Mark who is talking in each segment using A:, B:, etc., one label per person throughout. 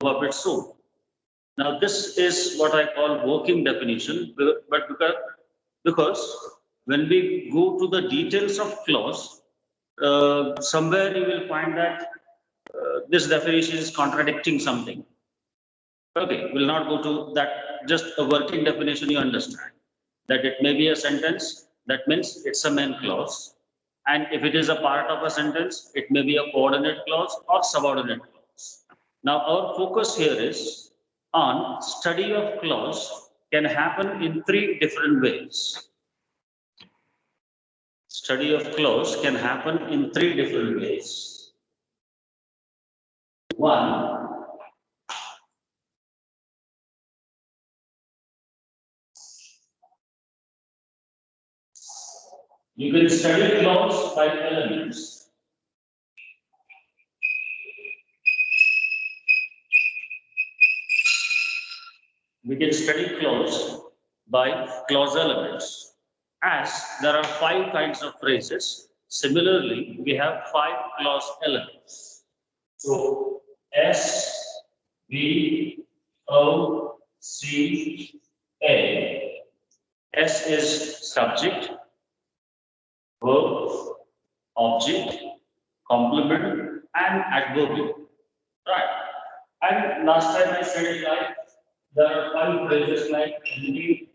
A: a bit soon. Now, this is what I call working definition, but because when we go to the details of clause, somewhere you will find that this definition is contradicting something. Okay, we'll not go to that. Just a working definition, you understand that it may be a sentence. That means it's a main clause, and if it is a part of a sentence, it may be a coordinate clause or subordinate clause. Now, our focus here is on study of clause can happen in three different ways. Study of clause can happen in three different ways. One, you can study clause by elements. We can study clause by clause elements. As there are 5 kinds of phrases, similarly, we have 5 clause elements. So, S, V, O, C, A. S is subject, verb, object, complement, and adverbial. Right. And last time I said it like there are 5 phrases like NP,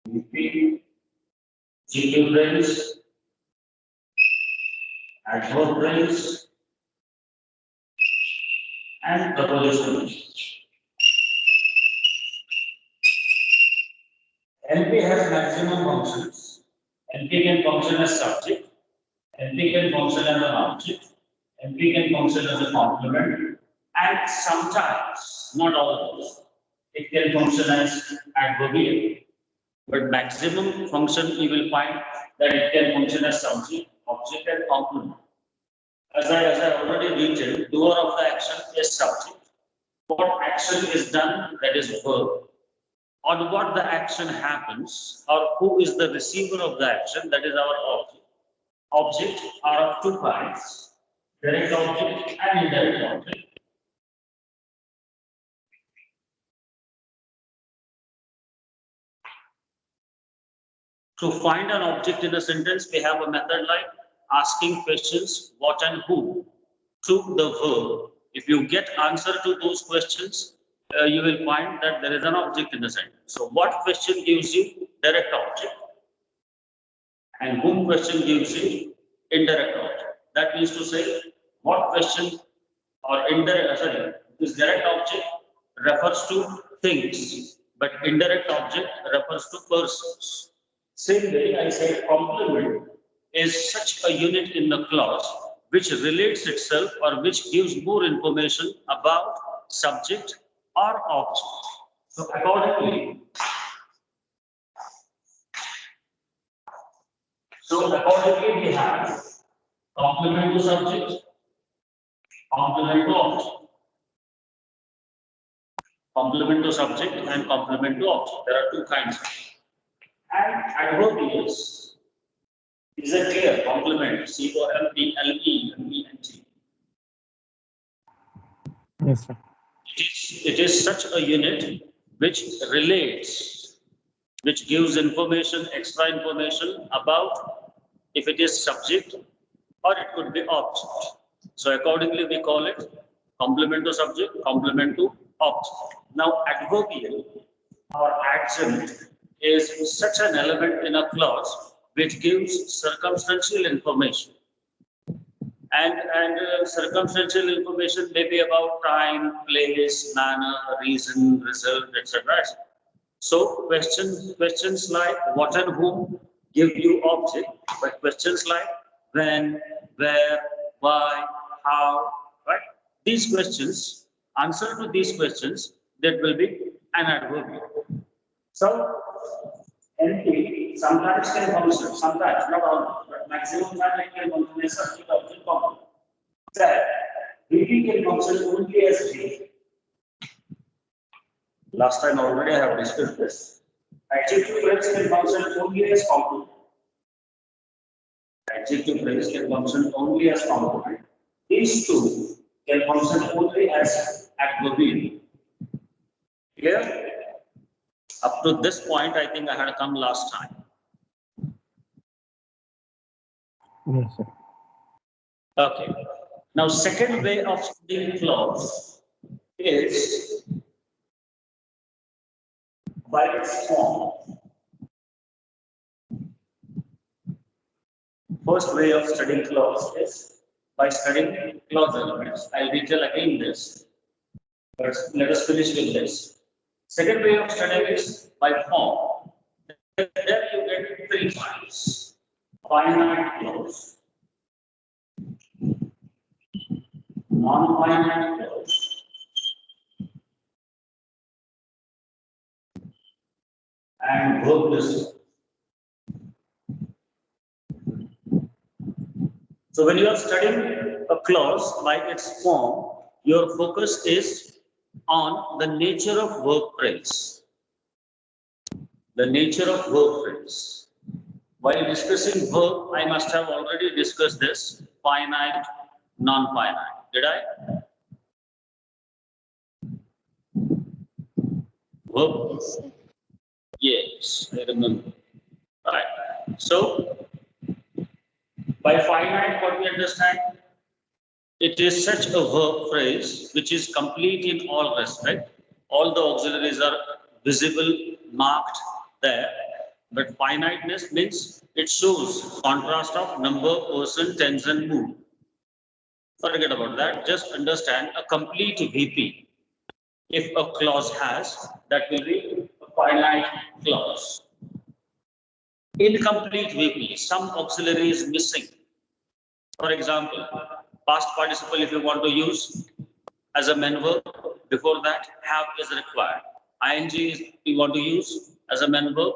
A: VP, GQ phrase, adverb phrase, and prepositional. NP has maximum functions. NP can function as subject, NP can function as an object, NP can function as a complement, and sometimes, not always, it can function as adverbial. But maximum function, you will find that it can function as subject, object, and complement. As I already detailed, doer of the action is subject. What action is done, that is verb. On what the action happens, or who is the receiver of the action, that is our object. Objects are of 2 kinds, direct object and indirect object. To find an object in a sentence, we have a method like asking questions what and who to the verb. If you get answer to those questions, you will find that there is an object in the sentence. So what question gives you direct object, and whom question gives you indirect object. That means to say what question or indirect, this direct object refers to things, but indirect object refers to persons. Same way, I said complement is such a unit in the clause which relates itself or which gives more information about subject or object. So accordingly, we have complement to subject, complement to object. Complement to subject and complement to object. There are 2 kinds. And adverbials is a clear complement, C-O-M-P-L-E-M-E-N-T.
B: Yes, sir.
A: It is such a unit which relates, which gives information, extra information about if it is subject or it could be object. So accordingly, we call it complement to subject, complement to object. Now, adverbial or adjunct is such an element in a clause which gives circumstantial information. And circumstantial information may be about time, place, manner, reason, result, etc. So questions like what and whom give you object, but questions like when, where, why, how, right? These questions, answer to these questions, that will be an adverbial. So NP sometimes can function, sometimes, not always, but maximum time it can function as subject object complement. That VP can function only as V. Last time already I have discussed this. Adjective phrase can function only as complement. Adjective phrase can function only as complement. These 2 can function only as adverbial. Clear? Up to this point, I think I had come last time.
B: Yes, sir.
A: Okay. Now, second way of studying clause is by its form. First way of studying clause is by studying clause elements. I'll detail again this, but let us finish with this. Second way of studying is by form. There you get three types: finite clause, non-finite clause, and verbless. So when you are studying a clause by its form, your focus is on the nature of verb phrase. The nature of verb phrase. While discussing verb, I must have already discussed this: finite, non-finite. Did I? Verb? Yes, I remember. Right. So, by finite, what we understand? It is such a verb phrase which is complete in all respect. All the auxiliaries are visible, marked there. But finiteness means it shows contrast of number, person, tense, and mood. Forget about that. Just understand a complete VP. If a clause has, that will be a finite clause. Incomplete VP, some auxiliary is missing. For example, past participle, if you want to use as a main verb, before that, have is required. ING is you want to use as a main verb,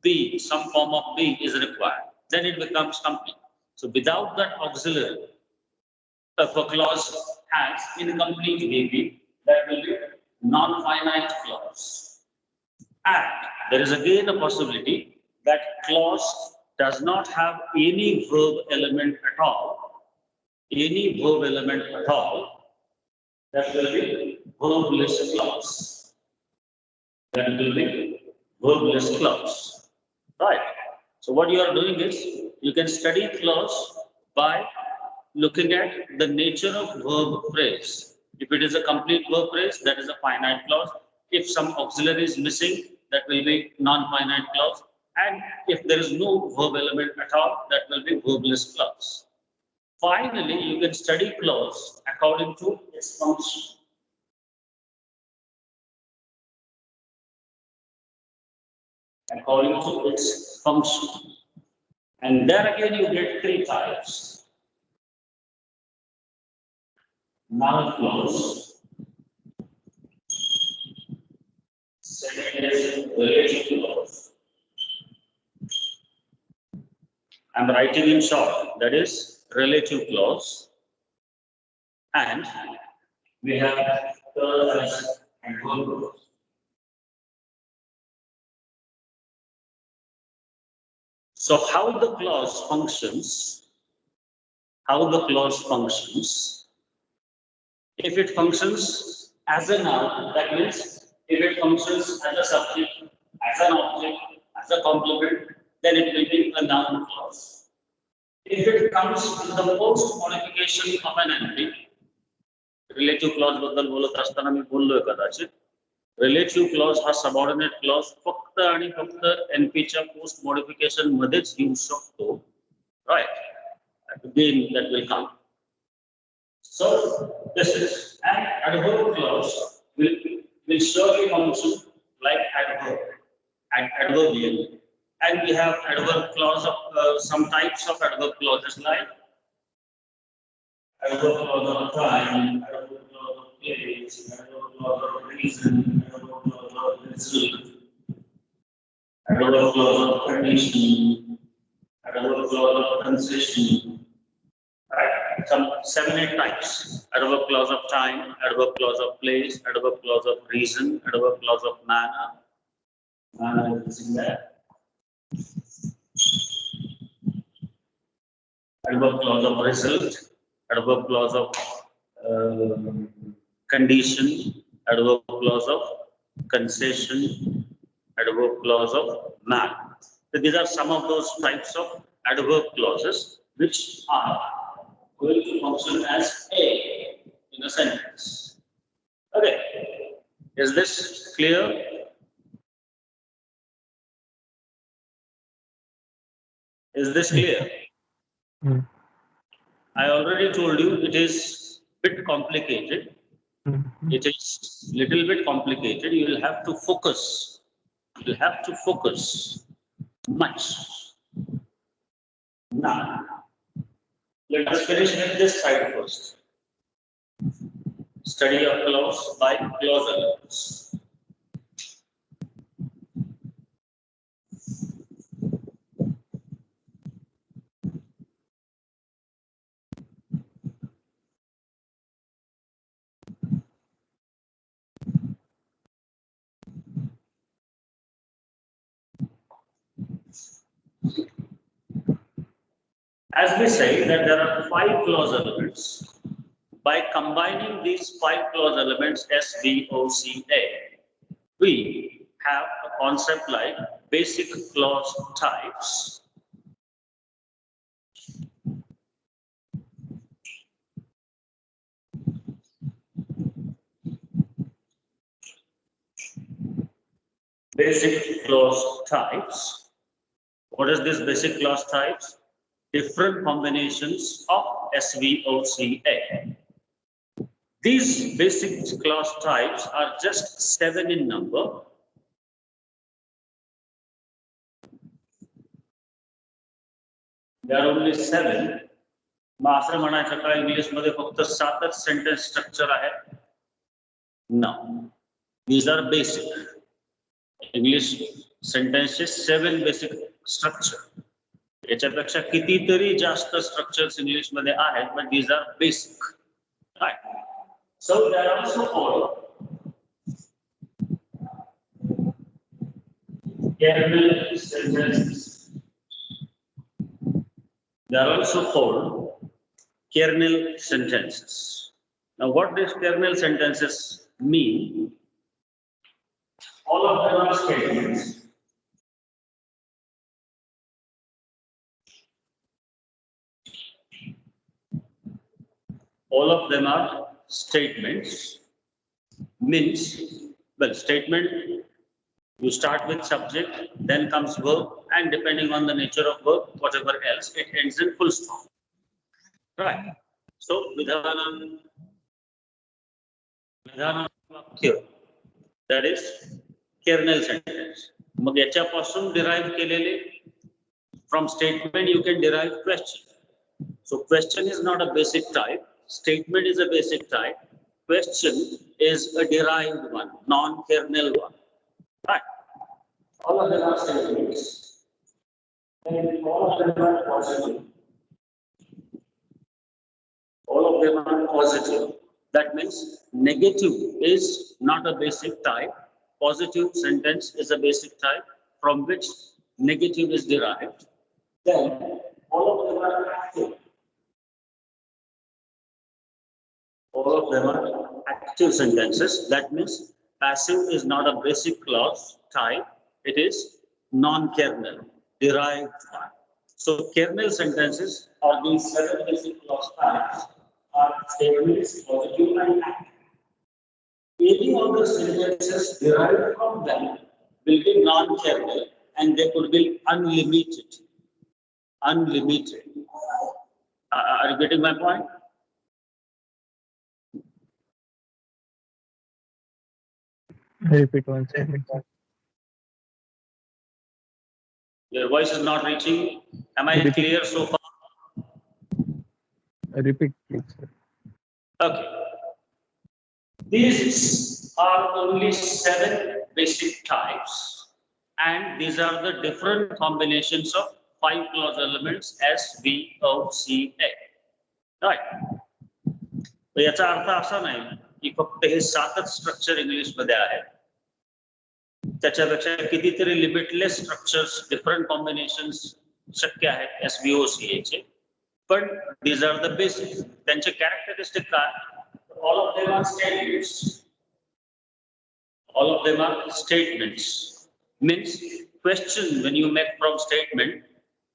A: be, some form of be is required. Then it becomes complete. So without that auxiliary, if a clause has incomplete VP, that will be non-finite clause. And there is again a possibility that clause does not have any verb element at all. Any verb element at all, that will be verbless clause. That will be verbless clause. Right. So what you are doing is you can study clause by looking at the nature of verb phrase. If it is a complete verb phrase, that is a finite clause. If some auxiliary is missing, that will be non-finite clause. And if there is no verb element at all, that will be verbless clause. Finally, you can study clause according to its function. According to its function. And there again you get three types. Null clause. Second is relative clause. I'm writing in short, that is relative clause. And we have clause and verb clause. So how the clause functions, if it functions as a noun, that means if it functions as a subject, as an object, as a complement, then it will be a noun clause. If it comes to the post modification of an NP, relative clause बद्दल बोलत असताना मी बोललोय कदाचित. Relative clause हा subordinate clause फक्त आणि फक्त NP च्या पोस्ट मॉडिफिकेशन मध्येच येऊ शकतो. Right? Again, that will come. So this is an adverb clause will surely function like adverb and adverbial. And we have adverb clause of some types of adverb clauses like adverb clause of time, adverb clause of place, adverb clause of reason, adverb clause of result, adverb clause of condition, adverb clause of concession. Right. Some 7-8 types: adverb clause of time, adverb clause of place, adverb clause of reason, adverb clause of manner. Manner is in there. Adverb clause of result, adverb clause of condition, adverb clause of concession, adverb clause of man. So these are some of those types of adverb clauses which are going to function as a in a sentence. Okay, is this clear? Is this clear?
B: Mm.
A: I already told you it is bit complicated.
B: Mm.
A: It is little bit complicated. You will have to focus. You will have to focus much. Now, let us finish with this side first. Study of clause by clause elements. As we say that there are 5 clause elements. By combining these 5 clause elements SVOCA, we have a concept like basic clause types. Basic clause types. What is this basic clause types? Different combinations of SVOCA. These basic clause types are just 7 in number. There are only 7. मग असं म्हणायचं का इंग्लिशमध्ये फक्त 7च sentence structure आहे? No. These are basic. English sentences 7 basic structure. याच्यापेक्षा कितीतरी जास्त structures English मध्ये आहेत, but these are basic. Right. So there are also called kernel sentences. They are also called kernel sentences. Now, what these kernel sentences mean? All of them are statements. All of them are statements. Means, well, statement, you start with subject, then comes verb, and depending on the nature of verb, whatever else, it ends in full stop. Right. So, vidhanam vakya, that is kernel sentence. मग याच्यापासून derive केलेले, from statement you can derive question. So question is not a basic type, statement is a basic type, question is a derived one, non-kernel one. Right. All of them are statements. And all of them are positive. All of them are positive. That means negative is not a basic type. Positive sentence is a basic type from which negative is derived. Then all of them are active. All of them are active sentences. That means passive is not a basic clause type. It is non-kernel, derived one. So kernel sentences are these 7 basic clause types are statements, positive and active. Any of the sentences derived from them will be non-kernel and they could be unlimited. Unlimited. Are you getting my point?
B: Repeat once.
A: Your voice is not reaching. Am I clear so far?
B: Repeat, please.
A: Okay. These are only 7 basic types, and these are the different combinations of 5 clause elements SVOCA. Right. तर याचा अर्थ असा नाही की फक्त हे 7च structure English मध्ये आहे. त्याच्यापेक्षा कितीतरी लिमिटलेस स्ट्रक्चर्स, डिफरंट कॉम्बिनेशन्स शक्य आहेत SVOCA चे. पण these are the basics. त्यांचे कॅरेक्टरिस्टिक काय? all of them are statements. All of them are statements. Means question when you make from statement,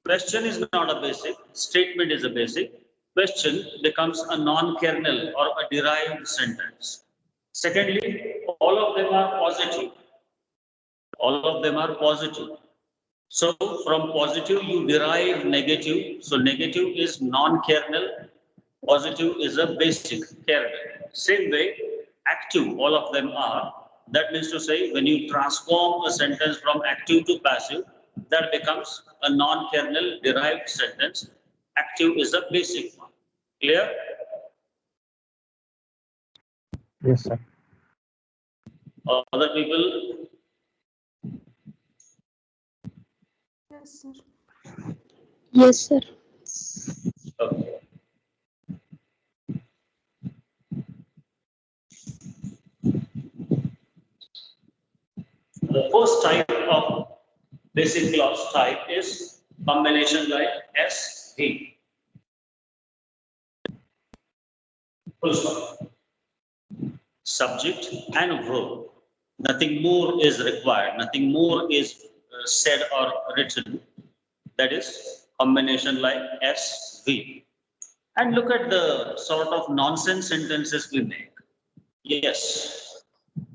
A: question is not a basic, statement is a basic. Question becomes a non-kernel or a derived sentence. Secondly, all of them are positive. All of them are positive. So from positive you derive negative. So negative is non-kernel, positive is a basic kernel. Same way, active, all of them are. That means to say, when you transform a sentence from active to passive, that becomes a non-kernel derived sentence. Active is a basic one. Clear?
B: Yes, sir.
A: Other people?
C: Yes, sir.
D: Yes, sir.
A: Okay. The first type of basic clause type is combination like S, V. Full stop. Subject and verb. Nothing more is required. Nothing more is said or written. That is combination like S, V. And look at the sort of nonsense sentences we make. Yes.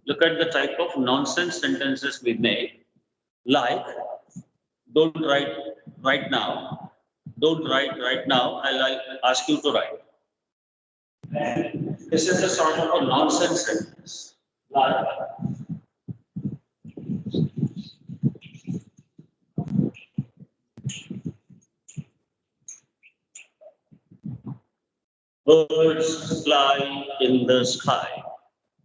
A: Look at the type of nonsense sentences we make. Like, don't write right now. Don't write right now. I'll ask you to write. And this is a sort of a nonsense sentence. Like, birds fly in the sky.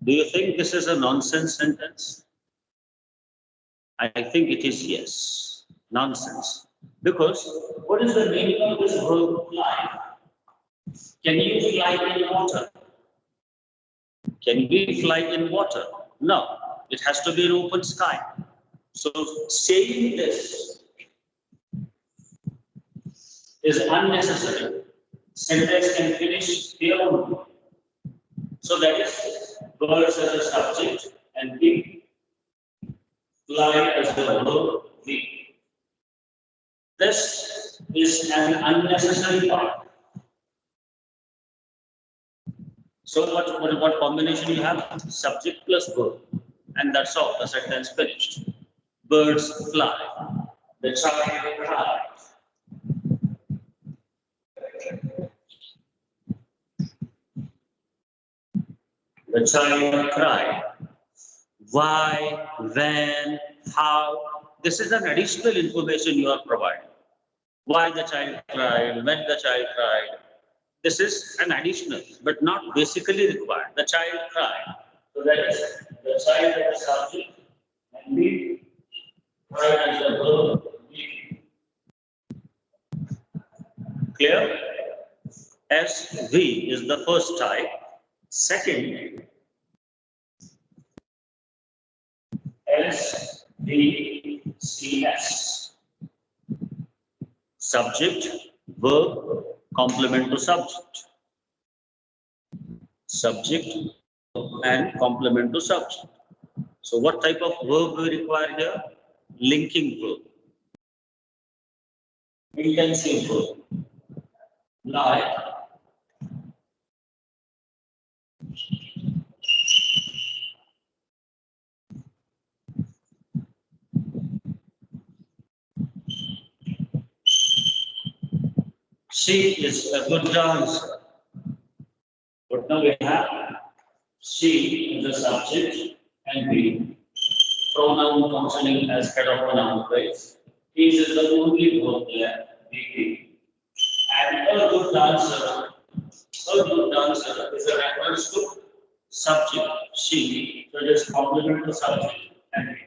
A: Do you think this is a nonsense sentence? I think it is yes. Nonsense. Because what is the meaning of this verb fly? Can you fly in water? Can we fly in water? No. It has to be an open sky. So saying this is unnecessary. Sentence can finish here only. So that is birds as a subject and we fly as a verb. We. This is an unnecessary part. So what combination you have? Subject plus verb. And that's all. The sentence finished. Birds fly. The child cries. The child cried. Why, when, how. This is an additional information you are providing. Why the child cried, when the child cried. This is an additional, but not basically required. The child cried. So that is the child as a subject and we cried as a verb. Clear? SV is the first type. Second, SVCS. Subject, verb, complement to subject. Subject and complement to subject. So what type of verb we require here? Linking verb. Intensive verb. Like, she is a good dancer. But now we have she is the subject and we pronoun functioning as head of a noun phrase. He is the only verb there. We. And a good dancer is a reference to subject, she, so it is complement to subject and we.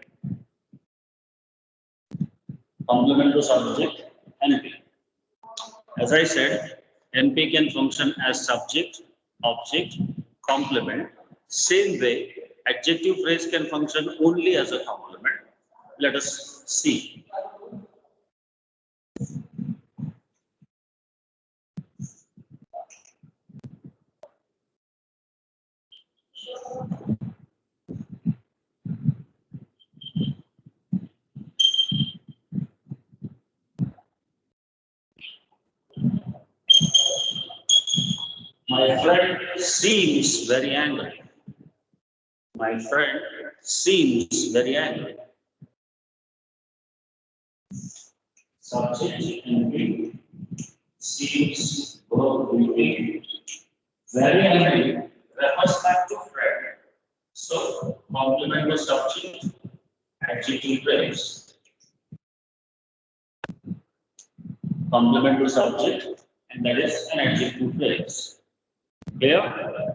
A: Complement to subject and we. As I said, NP can function as subject, object, complement. Same way, adjective phrase can function only as a complement. Let us see. My friend seems very angry. My friend seems very angry. Subject and be seems verb will be very angry refers back to friend. So complement the subject, adjective phrase. Complement to subject, and that is an adjective phrase. Clear?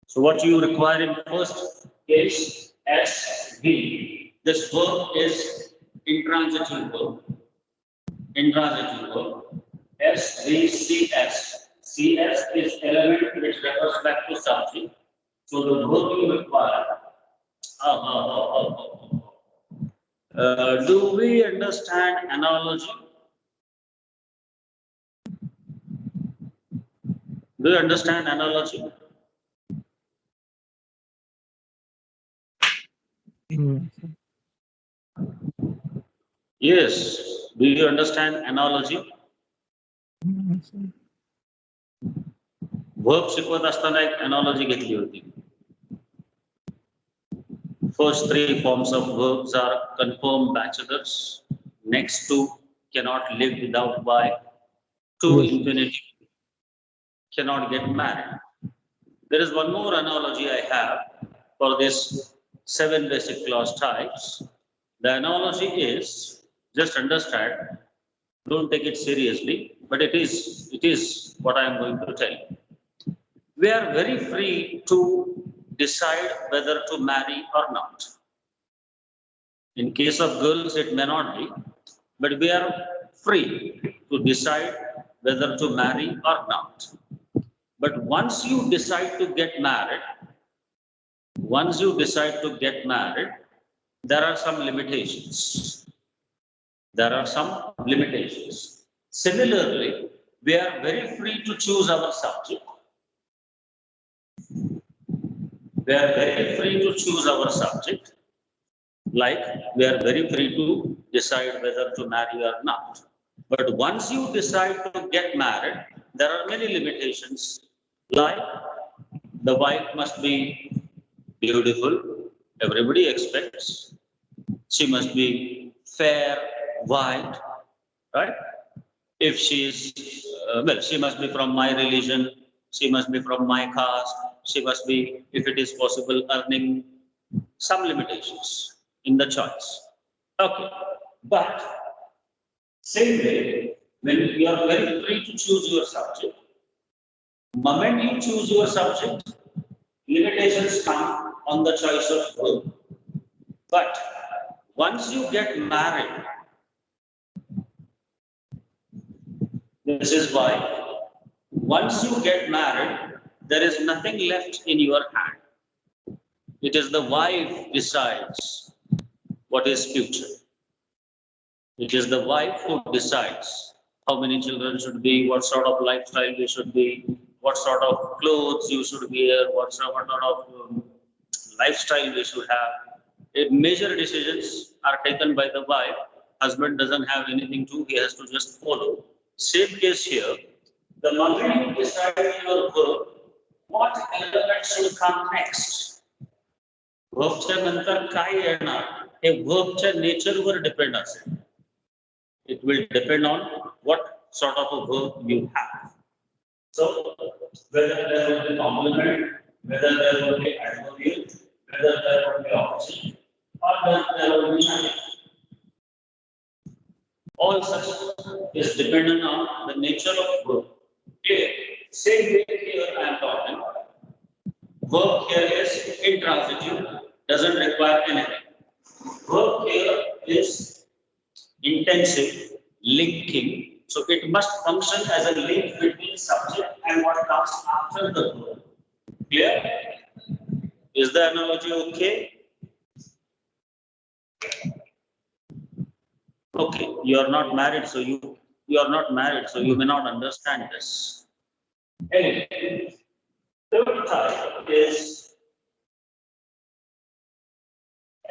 A: So what you require in first case SV. This verb is intransitive verb. Intransitive verb. SVCS. CS is element which refers back to subject. So the verb you require. Do we understand analogy? Do you understand analogy?
B: Mm,
A: Yes. Do you understand analogy?
B: sir.
A: Verb शिकवत असताना एक analogy घेतली होती. First three forms of verbs are confirm bachelors, next two cannot live without wife, two
B: Yes.
A: infinitive cannot get married. There is one more analogy I have for this 7 basic clause types. The analogy is, just understand, don't take it seriously, but it is what I am going to tell you. We are very free to decide whether to marry or not. In case of girls, it may not be, but we are free to decide whether to marry or not. But once you decide to get married, there are some limitations. There are some limitations. Similarly, we are very free to choose our subject. We are very free to choose our subject. Like we are very free to decide whether to marry or not. But once you decide to get married, there are many limitations. Like the wife must be beautiful. Everybody expects. She must be fair, white, right? If she is, well, she must be from my religion. She must be from my caste. She must be, if it is possible, earning some limitations in the choice. Okay, but same way, when you are very free to choose your subject, moment you choose your subject, limitations come on the choice of verb. But once you get married, this is why once you get married, there is nothing left in your hand. It is the wife decides what is future. It is the wife who decides how many children should be, what sort of lifestyle we should be, what sort of clothes you should wear, what sort of lifestyle we should have. Major decisions are taken by the wife. Husband doesn't have anything to, he has to just follow. Same case here. The moment you decide your verb, what element should come next? Verbच्या नंतर काय येणार हे verbच्या नेचरवर depend असेल. It will depend on what sort of a verb you have. So, whether there will be complement, whether there will be adverbial, whether there will be opposite, or whether there will be nothing. All such is dependent on the nature of verb. Here, same way here I am talking. Verb here is intransitive, doesn't require anything. Verb here is intensive, linking. So it must function as a link between subject and what comes after the verb. Clear? Is the analogy okay? Okay, you are not married, so you are not married, so you may not understand this. Anyway, Third type is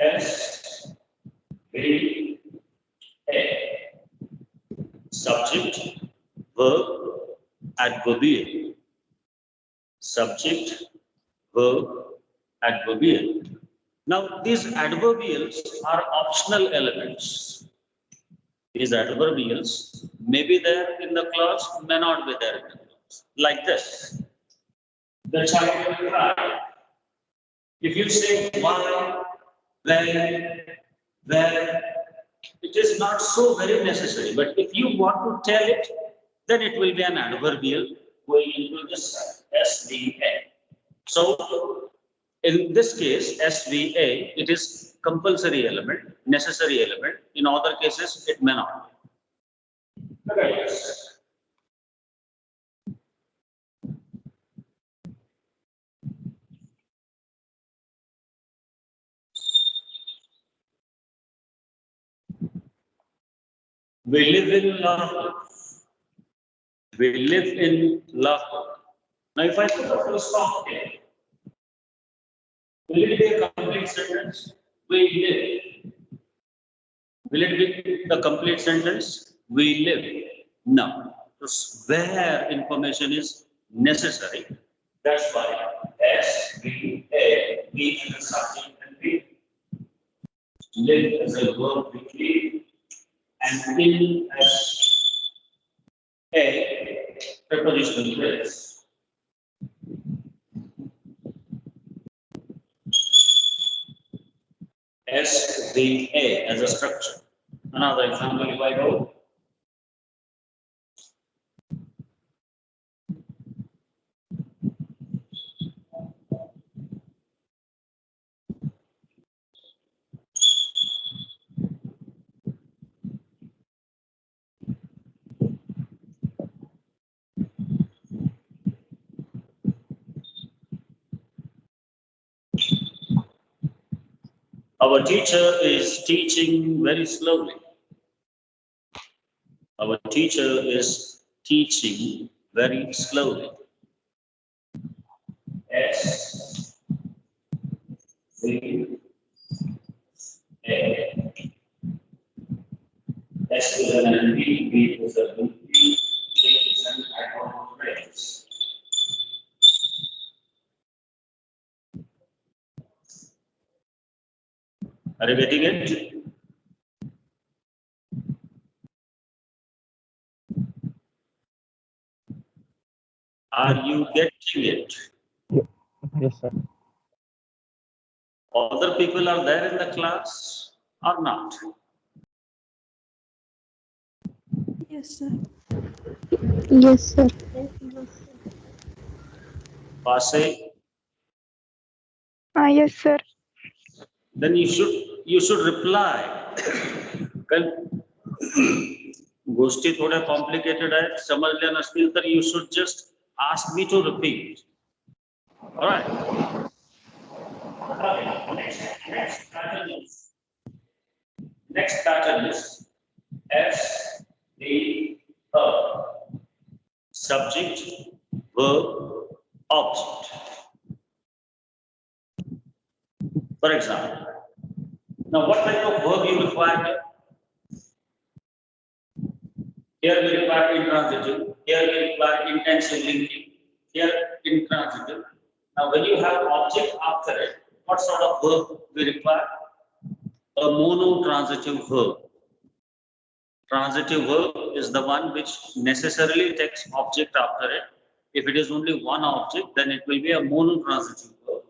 A: SVA. Subject, verb, adverbial. Subject, verb, adverbial. Now, these adverbials are optional elements. These adverbials may be there in the class, may not be there in the class. Like this. The child will cry. If you say why, where, it is not so very necessary. But if you want to tell it, then it will be an adverbial going into this SVA. So in this case, SVA, it is compulsory element, necessary element. In other cases, it may not. Okay, yes. We live in Lahore. We live in Lahore. Now, if I put a full stop here, will it be a complete sentence? We live. Will it be the complete sentence? We live. No. So where information is necessary, that's why S, V, A, E is the subject and V. Live as a verb with live and in as a prepositional phrase. S, V, A as a structure. Another example, if I go, our teacher is teaching very slowly. Our teacher is teaching very slowly. S, V, A. S is an NP, V is a VP, A is an adverb phrase. Are you getting it? Are you getting it?
B: Yes, sir.
A: Other people are there in the class or not?
C: Yes, sir.
D: Yes, sir.
A: Passe,
D: Yes, sir.
A: then you should reply. कल गोष्टी थोड्या complicated आहेत समजल्या नसतील तर you should just ask me to repeat. All right. Next pattern is S A subject, verb, object. For example, now what type of verb you require here? Here we require intransitive, here we require intensive linking, here intransitive. Now when you have object after it, what sort of verb we require? A monotransitive verb. Transitive verb is the one which necessarily takes object after it. If it is only one object, then it will be a monotransitive verb.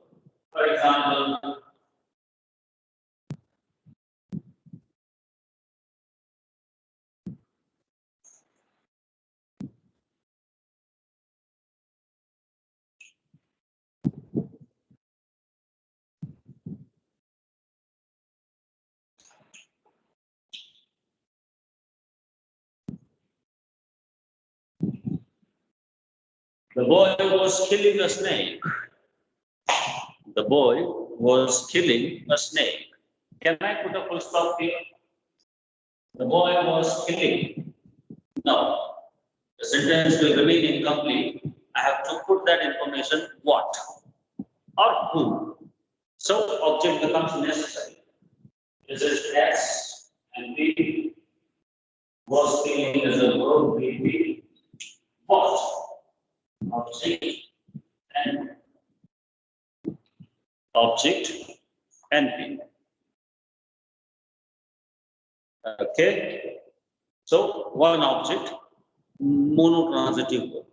A: For example, the boy was killing a snake. The boy was killing a snake. Can I put a full stop here? The boy was killing. No. The sentence will remain incomplete I have to put that information what or who. So object becomes necessary. This is S and B was being as a verb B what object and object and P. Okay. So one object, monotransitive verb.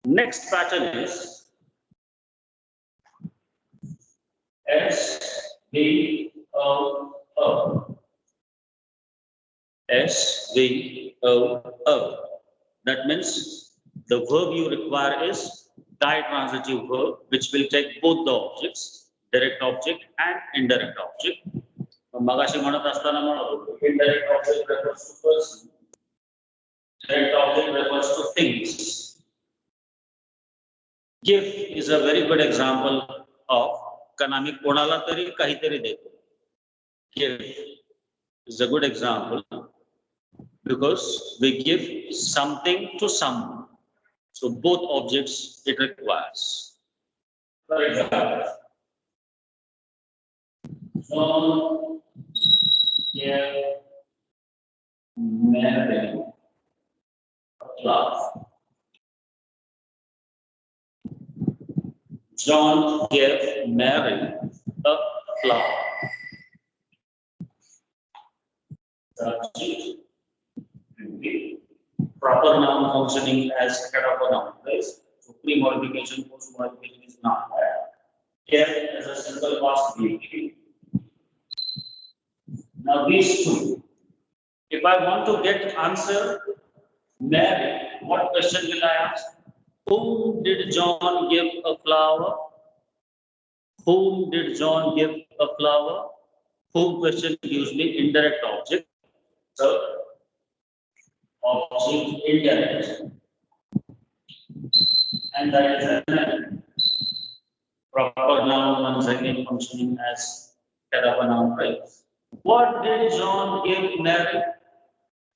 A: Next pattern is S V O O. S V O O. That means the verb you require is ditransitive verb, which will take both the objects, direct object and indirect object. मगाशी म्हणत असताना म्हणतो indirect object refers to person, direct object refers to things. Give is a very good example of कारण आम्ही कोणाला तरी काहीतरी देतो. Give is a good example because we give something to someone. So both objects it requires. For example, John gave Mary a flower. John gave Mary a flower. Subject will be proper noun functioning as head of a noun place. So pre-modification, post-modification is not there. Gave as a simple past be. Now these two. If I want to get answer Mary, what question will I ask? Whom did John give a flower? Whom did John give a flower? Whom question gives me indirect object. So object indirect. And that is a proper noun once again functioning as head of a noun phrase. What did John give Mary?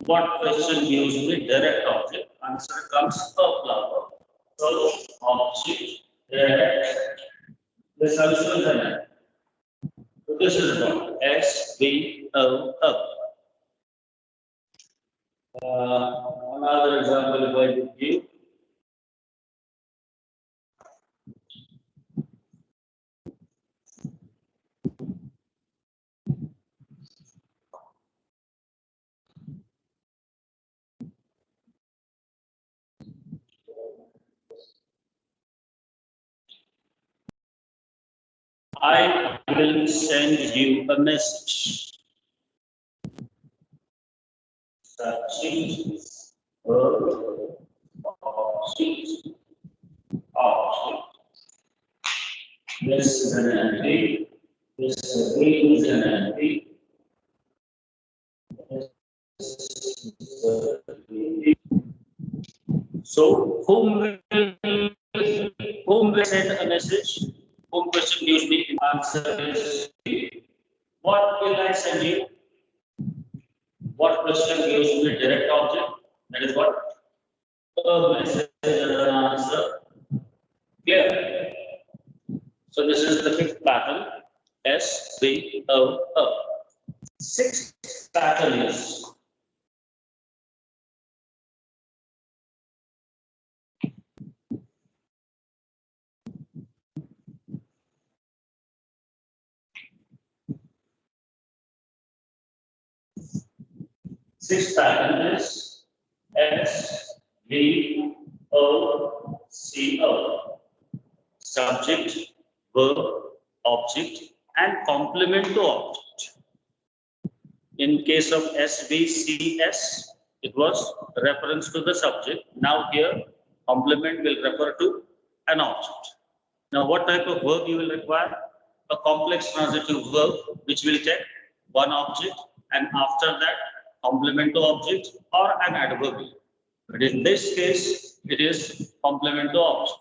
A: What question gives me direct object? Answer comes a flower. So object direct. This also is an N. So this is what S V O O. Another example if I would give. I will send you a message. Subject, verb, object, object. This is an NP. This is an NP. So whom will send a message? Whom question gives me answer is what will I send you? What question gives me direct object? That is what? A message and an answer. Clear? So this is the fifth pattern. S V O O. Sixth pattern is S V O C O. Subject, verb, object, and complement to object. In case of SVCS, it was reference to the subject. Now here, complement will refer to an object. Now, what type of verb you will require? A complex transitive verb, which will take one object, and after that, complement to object or an adverb. But in this case, it is complement to object.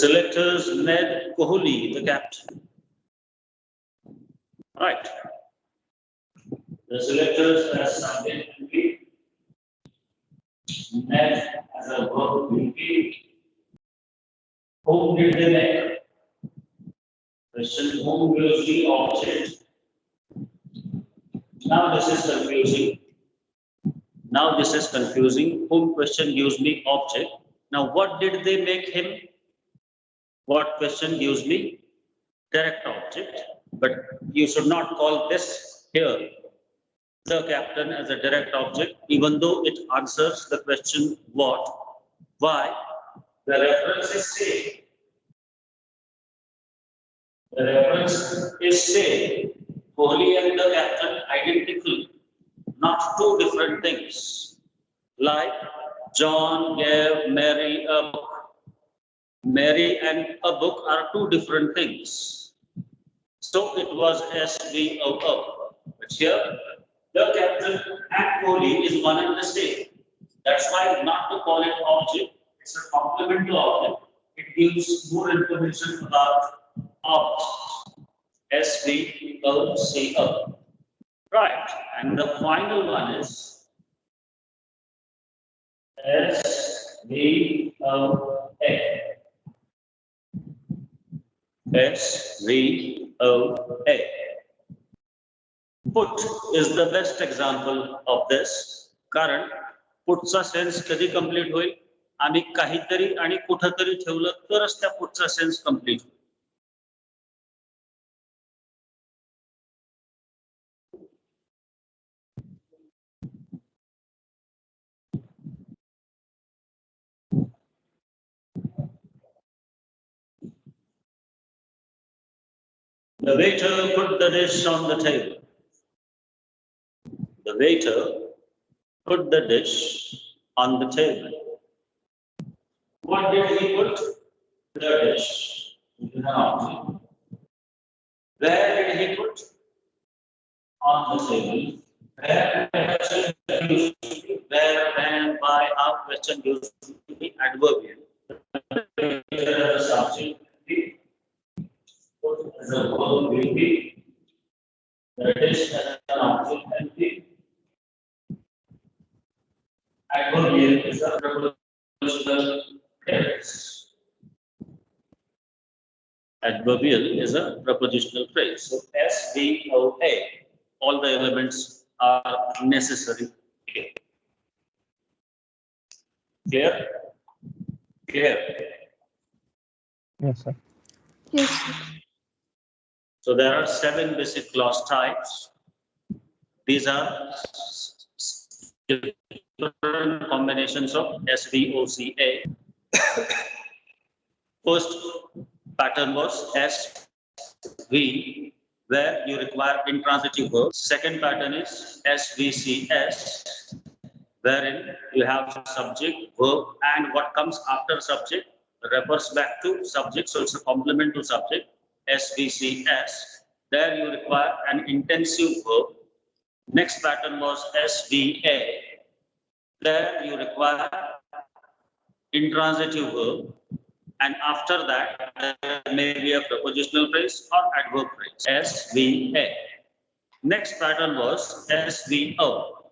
A: selectors made Kohli the captain. Right. The selectors as subject will be made as a verb will be whom did they make? Question whom gives the object. Now this is confusing. Now this is confusing. Whom question gives me object. Now what did they make him? What question gives me direct object. But you should not call this here the captain as a direct object, even though it answers the question what, why. The reference is same. The reference is same. Kohli and the captain identical, not two different things. Like John gave Mary a book. Mary and a book are two different things. So it was SVOO. But here, the captain and Kohli is one and the same. That's why not to call it object, it's a complement to object. It gives more information about object. SVOCO. Right. And the final one is SVOA. SVOA. Put is the best example of this. कारण पुटचा sense कधी complete होईल आम्ही काहीतरी आणि कुठंतरी ठेवलं तरच त्या पुटचा सेन्स कंप्लीट होईल. The waiter put the dish on the table. The waiter put the dish on the table. What did he put? The dish. Where did he put? On the table. Where, when, by, how question used to be adverbial. The subject as a verb will be the dish as an object and the adverbial is a prepositional phrase. Adverbial is a prepositional phrase. So SVOA, all the elements are necessary. Clear? Clear.
B: Yes, sir.
C: Yes, sir.
A: So there are 7 basic clause types. These are different combinations of SVOCA. First pattern was SV, where you require intransitive verbs. Second pattern is SVCS, wherein you have subject, verb, and what comes after subject refers back to subject, so it's a complement to subject. SVCS, there you require an intensive verb. Next pattern was SVA, there you require intransitive verb, and after that there may be a prepositional phrase or adverb phrase. SVA. Next pattern was SVO,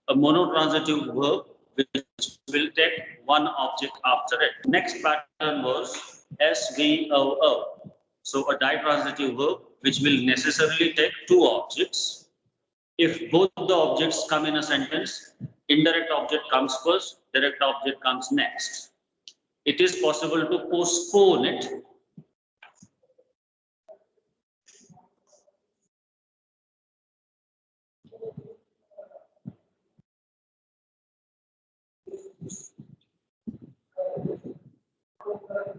A: a monotransitive verb which will take one object after it. Next pattern was SVOO. So a ditransitive verb which will necessarily take 2 objects. If both the objects come in a sentence, indirect object comes first, direct object comes next. It is possible to postpone it.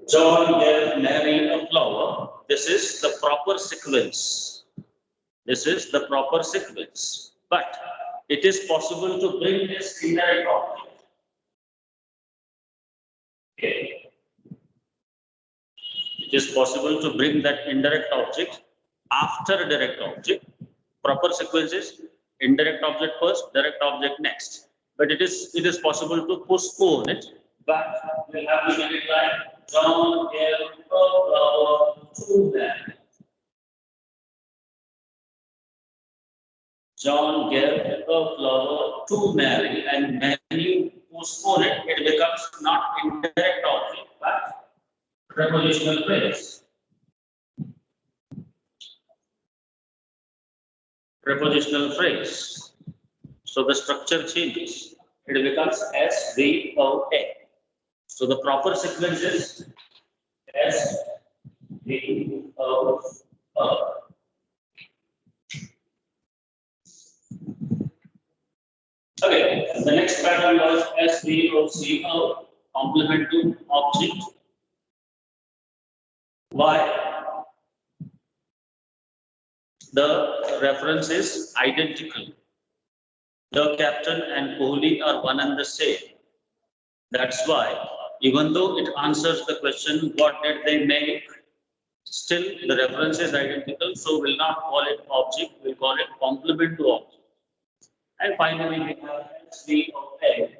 A: John gave Mary a flower. This is the proper sequence. This is the proper sequence. But it is possible to bring this indirect object. Okay. It is possible to bring that indirect object after direct object. Proper sequence is indirect object first, direct object next. But it is possible to postpone it But we'll have to make it like John gave a flower to Mary. John gave a flower to Mary, and when you postpone it, it becomes not indirect object but prepositional phrase. Prepositional phrase. So the structure changes. It becomes SVOA. So the proper sequence is SVOA. Okay, the next pattern was SVOCO, complement to object. Why? The reference is identical. The captain and Kohli are one and the same. That's why, even though it answers the question, what did they make? Still, the reference is identical, so we'll not call it object, we'll call it complement to object. And finally, we have SVOA,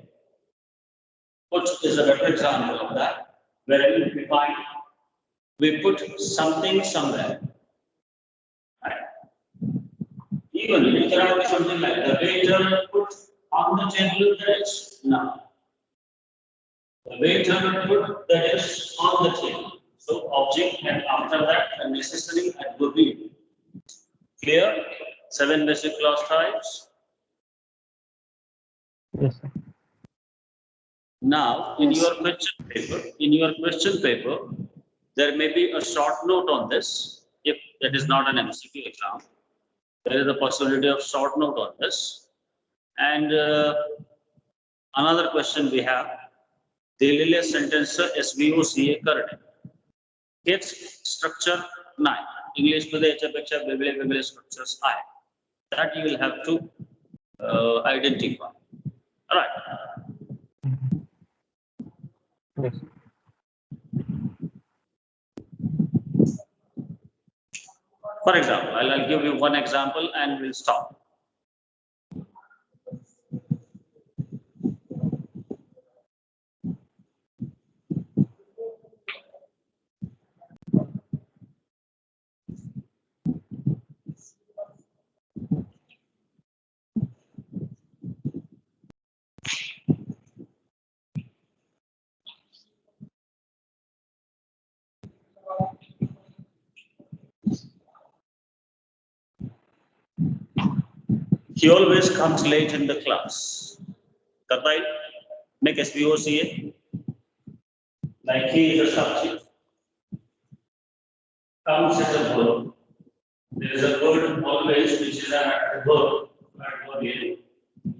A: which is a better example of that, wherein we put something somewhere. Right? Even it cannot be something like the waiter put on the table the dish. No. The waiter put the dish on the table. So object and after that the necessary adverb. Clear? 7 basic clause types.
B: Yes, sir.
A: Now, in your question paper, there may be a short note on this. If that is not an MCQ exam, there is a possibility of short note on this. And another question we have, दिलेले sentence SVOCA करणे. Its structure 9. English मध्ये याच्यापेक्षा वेगळे वेगळे structures आहे. That you will have to identify. All right.
B: Yes.
A: For example, I'll give you one example and we'll stop. He always comes late in the class. Kartai, make SVOCA. Like he is a subject. Comes as a verb. There is a word always which is an adverb. Adverbial.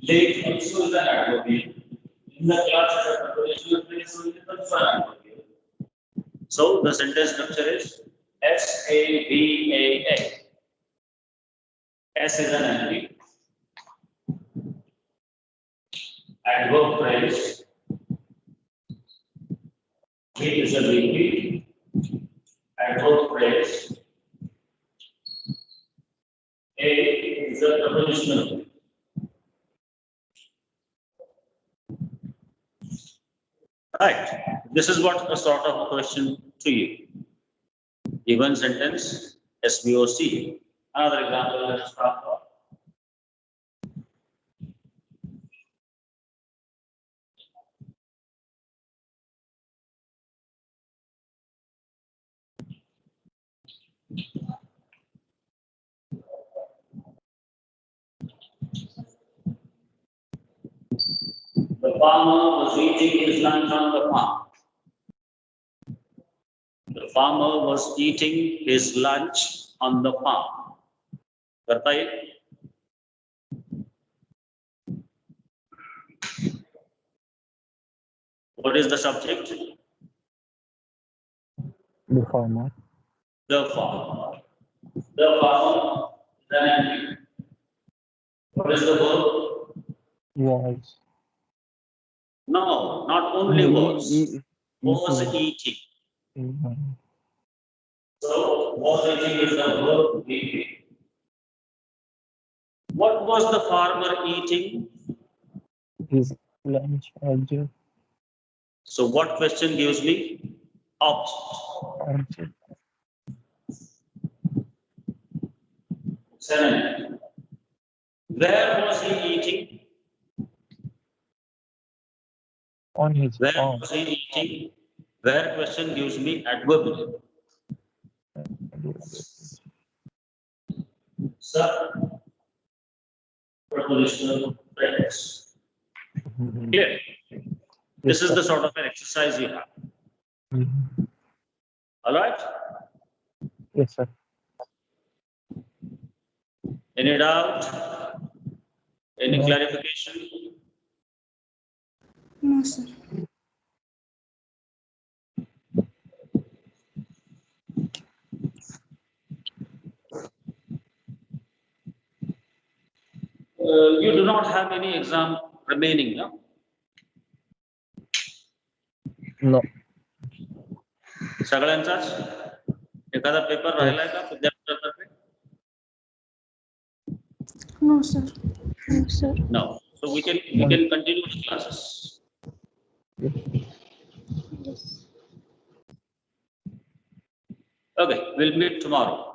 A: Late also is an adverbial. In the class as a prepositional phrase, so it is also an adverbial. So the sentence structure is SAVAA. S is an adverb. Adverb phrase. A is a repeat. Adverb phrase. A is a prepositional. Right. This is what a sort of a question to you. Given sentence SVOC. Another example, let's start off. The farmer was eating his lunch on the farm. The farmer was eating his lunch on the farm. Kartai? What is the subject?
B: The farmer.
A: The farmer. The farmer is an adjective. What is the verb?
B: Was.
A: No, not only was. Was eating. So, was eating is the verb eating. What was the farmer eating?
B: His lunch, object.
A: So what question gives me object?
B: Object.
A: 7. Where was he eating?
B: On his
A: Where
B: farm.
A: was he eating? Where question gives me adverb. Sir, prepositional phrase. Clear? This is the sort of an exercise you have. All right?
B: Yes, sir.
A: Any doubt? Any
B: No.
A: clarification?
C: No, sir.
A: You do not have any exam remaining, no?
B: No.
A: सगळ्यांचाच एखादा paper राहिलाय का विद्यार्थ्यांतर्फे?
C: No, sir.
D: No, sir.
A: No. So we can continue the classes.
D: Yes.
A: Okay, we'll meet tomorrow.